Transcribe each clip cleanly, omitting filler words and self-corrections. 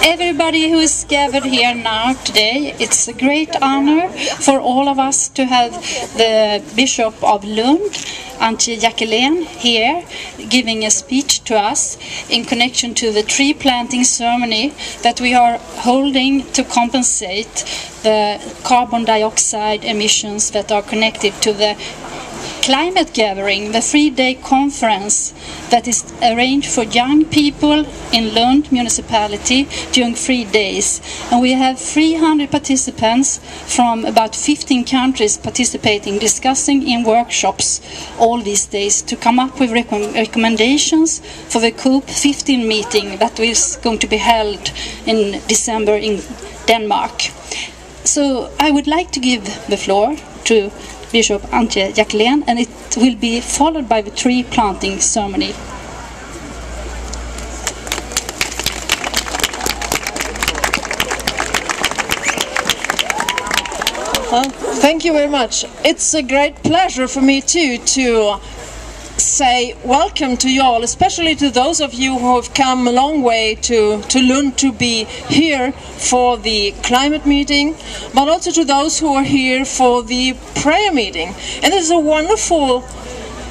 Everybody who is gathered here now today, it's a great honor for all of us to have the Bishop of Lund, Antje Jackelén, here giving a speech to us in connection to the tree planting ceremony that we are holding to compensate the carbon dioxide emissions that are connected to the climate gathering, the 3-day conference that is arranged for young people in Lund municipality during 3 days. And we have 300 participants from about 15 countries participating, discussing in workshops all these days to come up with recommendations for the COP15 meeting that is going to be held in December in Denmark. So I would like to give the floor to Biskop Antje Jackelén, and it will be followed by the tree planting ceremony. Thank you very much. It's a great pleasure for me too to say welcome to you all, especially to those of you who have come a long way to Lund to be here for the climate meeting, but also to those who are here for the prayer meeting. And this is a wonderful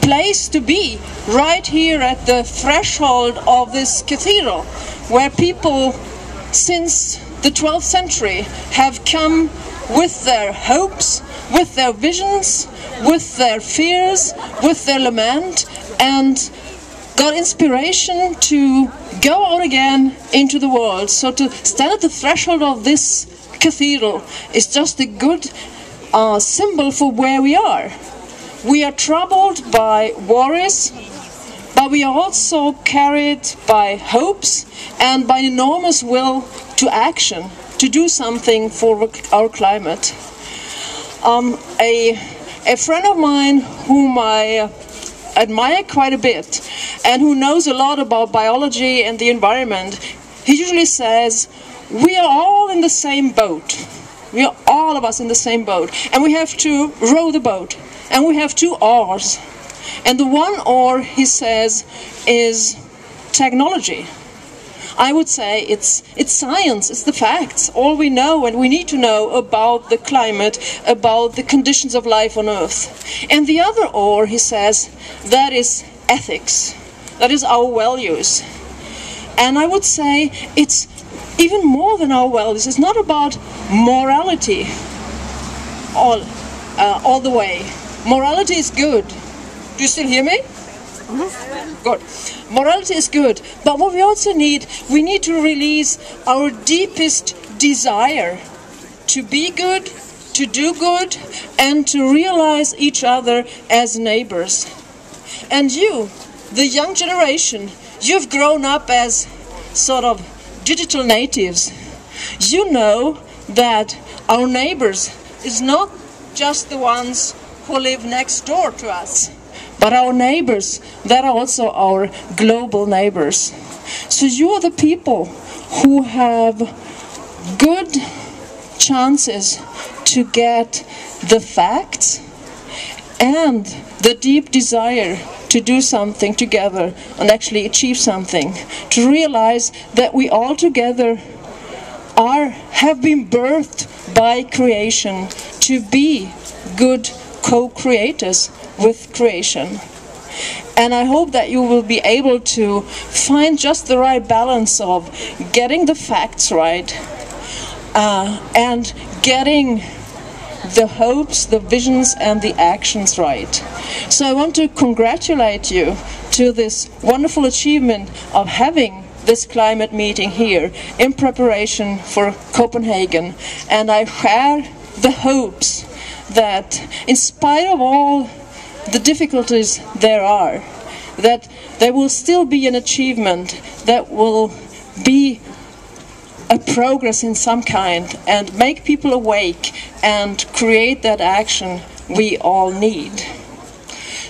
place to be, right here at the threshold of this cathedral, where people since the 12th century have come with their hopes, with their visions, with their fears, with their lament, and got inspiration to go out again into the world. So to stand at the threshold of this cathedral is just a good symbol for where we are. We are troubled by worries, but we are also carried by hopes and by enormous will to action, to do something for our climate. A friend of mine whom I admire quite a bit and who knows a lot about biology and the environment, he usually says, we are all in the same boat. We are all of us in the same boat, and we have to row the boat, and we have 2 oars. And the one oar, he says, is technology. I would say it's science, it's the facts, all we know and we need to know about the climate, about the conditions of life on Earth. And the other oar, he says, that is ethics, that is our values. And I would say it's even more than our values. It's not about morality all the way. Morality is good. Do you still hear me? Good. Morality is good, but what we also need, we need to release our deepest desire to be good, to do good, and to realize each other as neighbors. And you, the young generation, you've grown up as sort of digital natives. You know that our neighbors is not just the ones who live next door to us, but our neighbors, that are also our global neighbors. So you are the people who have good chances to get the facts and the deep desire to do something together and actually achieve something. To realize that we all together have been birthed by creation to be good co-creators with creation. And I hope that you will be able to find just the right balance of getting the facts right and getting the hopes, the visions and the actions right. So I want to congratulate you to this wonderful achievement of having this climate meeting here in preparation for Copenhagen. And I share the hopes that in spite of all the difficulties there are, that there will still be an achievement, that will be a progress in some kind and make people awake and create that action we all need.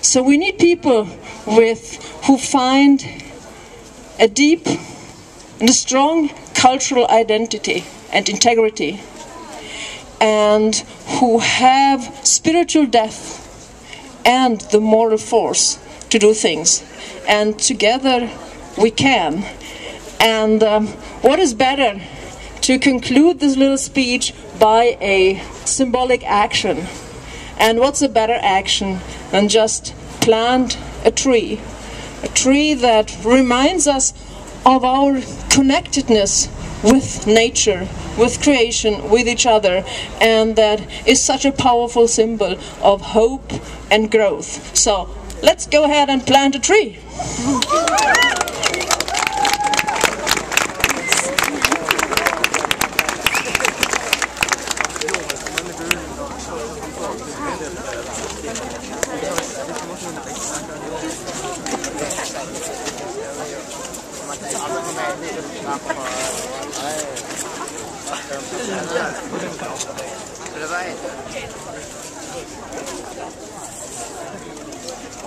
So we need people who find a deep and a strong cultural identity and integrity, and who have spiritual depth and the moral force to do things. And together we can. And what is better to conclude this little speech by a symbolic action? And what's a better action than just plant a tree? A tree that reminds us of our connectedness with nature, with creation, with each other, and that is such a powerful symbol of hope and growth. So let's go ahead and plant a tree.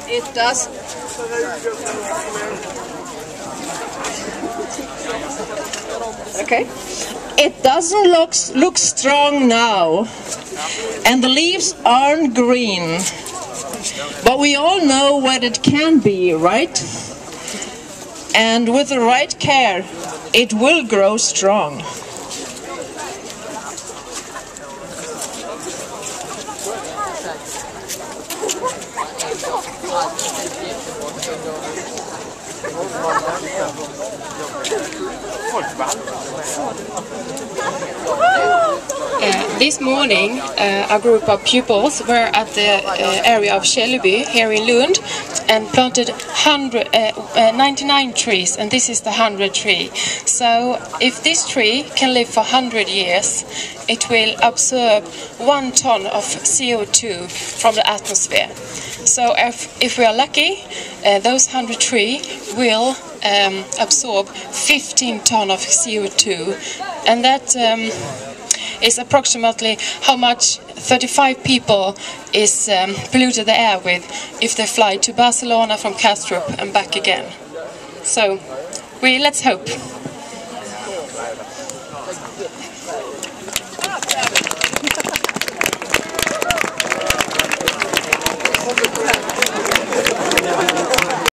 It does. Okay. It doesn't look strong now, and the leaves aren't green, but we all know what it can be, right? And with the right care, it will grow strong. This morning, a group of pupils were at the area of Källeby here in Lund and planted 99 trees, and this is the 100th tree. So if this tree can live for 100 years, it will absorb 1 ton of CO2 from the atmosphere. So if we are lucky, those 100 trees will absorb 15 ton of CO2, and that is approximately how much 35 people is polluted the air with if they fly to Barcelona from Kastrup and back again. So let's hope.